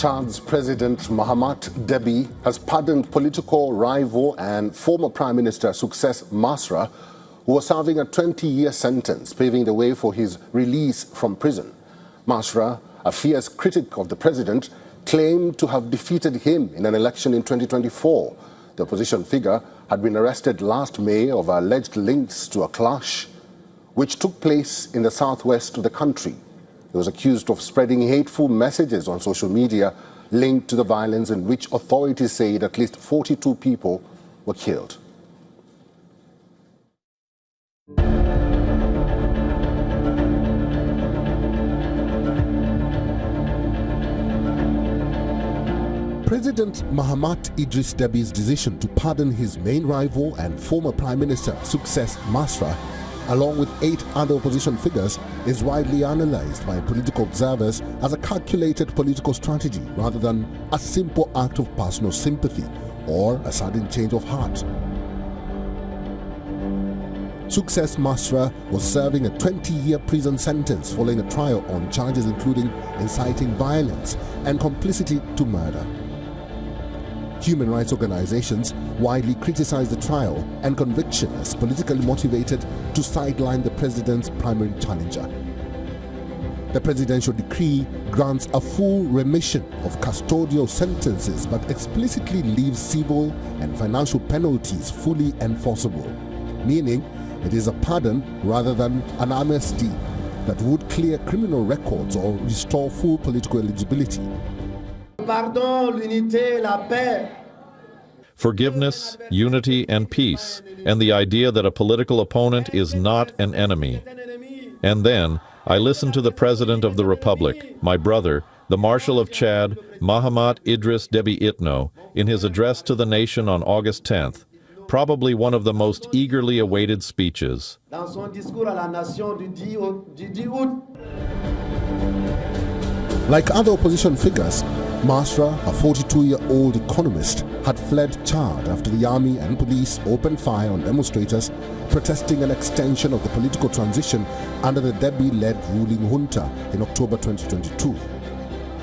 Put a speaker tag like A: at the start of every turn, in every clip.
A: Chad's President Mahamat Déby has pardoned political rival and former Prime Minister Succès Masra, who was serving a 20-year sentence, paving the way for his release from prison. Masra, a fierce critic of the president, claimed to have defeated him in an election in 2024. The opposition figure had been arrested last May over alleged links to a clash which took place in the southwest of the country. He was accused of spreading hateful messages on social media linked to the violence in which authorities said at least 42 people were killed. President Mahamat Déby's decision to pardon his main rival and former Prime Minister Succès Masra, along with 8 other opposition figures, is widely analyzed by political observers as a calculated political strategy rather than a simple act of personal sympathy or a sudden change of heart. Succès Masra was serving a 20-year prison sentence following a trial on charges including inciting violence and complicity to murder. Human rights organizations widely criticized the trial and conviction as politically motivated to sideline the president's primary challenger. The presidential decree grants a full remission of custodial sentences but explicitly leaves civil and financial penalties fully enforceable, meaning it is a pardon rather than an amnesty that would clear criminal records or restore full political eligibility.
B: Pardon, l'unité, la paix.
C: Forgiveness, unity, and peace, and the idea that a political opponent is not an enemy. And then, I listened to the President of the Republic, my brother, the Marshal of Chad, Mahamat Déby Itno, in his address to the nation on August 10th, probably one of the most eagerly awaited speeches.
B: Dans son discours à la nation du 10 août.
A: Like other opposition figures, Masra, a 42-year-old economist, had fled Chad after the army and police opened fire on demonstrators protesting an extension of the political transition under the Déby-led ruling junta in October 2022.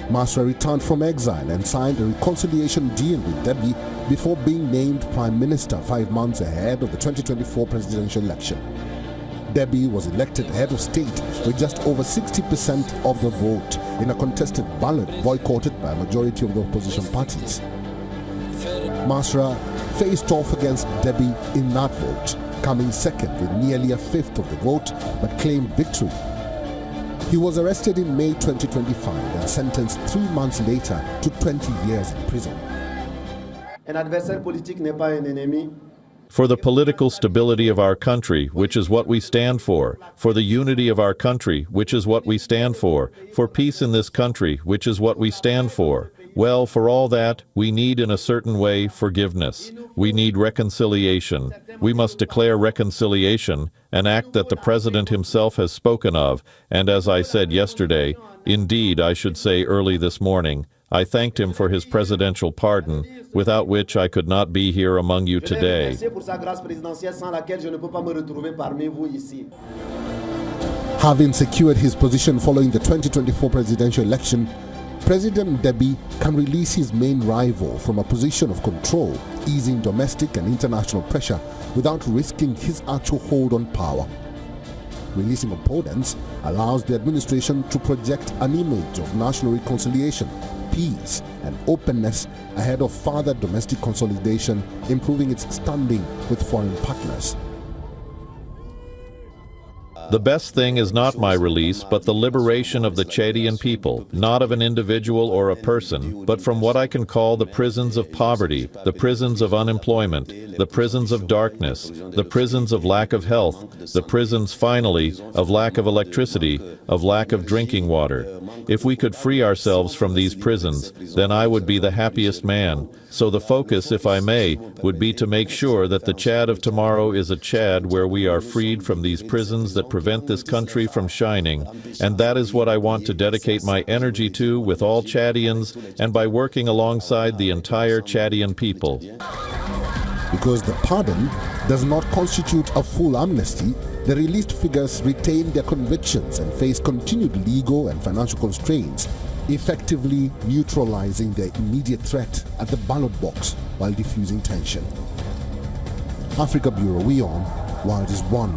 A: Masra returned from exile and signed a reconciliation deal with Déby before being named Prime Minister 5 months ahead of the 2024 presidential election. Déby was elected head of state with just over 60% of the vote in a contested ballot boycotted by a majority of the opposition parties. Masra faced off against Déby in that vote, coming second with nearly a fifth of the vote, but claimed victory. He was arrested in May 2025 and sentenced 3 months later to 20 years in prison.
B: Un adversaire politique n'est pas un ennemi.
C: For the political stability of our country, which is what we stand for the unity of our country, which is what we stand for peace in this country, which is what we stand for. Well, for all that, we need in a certain way forgiveness. We need reconciliation. We must declare reconciliation, an act that the President himself has spoken of, and as I said yesterday, indeed I should say early this morning, I thanked him for his presidential pardon, without which I could not be here among you today.
A: Having secured his position following the 2024 presidential election, President Déby can release his main rival from a position of control, easing domestic and international pressure without risking his actual hold on power. Releasing opponents allows the administration to project an image of national reconciliation, peace, and openness ahead of further domestic consolidation, improving its standing with foreign partners.
C: The best thing is not my release, but the liberation of the Chadian people, not of an individual or a person, but from what I can call the prisons of poverty, the prisons of unemployment, the prisons of darkness, the prisons of lack of health, the prisons, finally, of lack of electricity, of lack of drinking water. If we could free ourselves from these prisons, then I would be the happiest man. So the focus, if I may, would be to make sure that the Chad of tomorrow is a Chad where we are freed from these prisons that prevent this country from shining, and that is what I want to dedicate my energy to with all Chadians and by working alongside the entire Chadian people.
A: Because the pardon does not constitute a full amnesty, the released figures retain their convictions and face continued legal and financial constraints, effectively neutralizing their immediate threat at the ballot box while diffusing tension. Africa Bureau WION, while it is one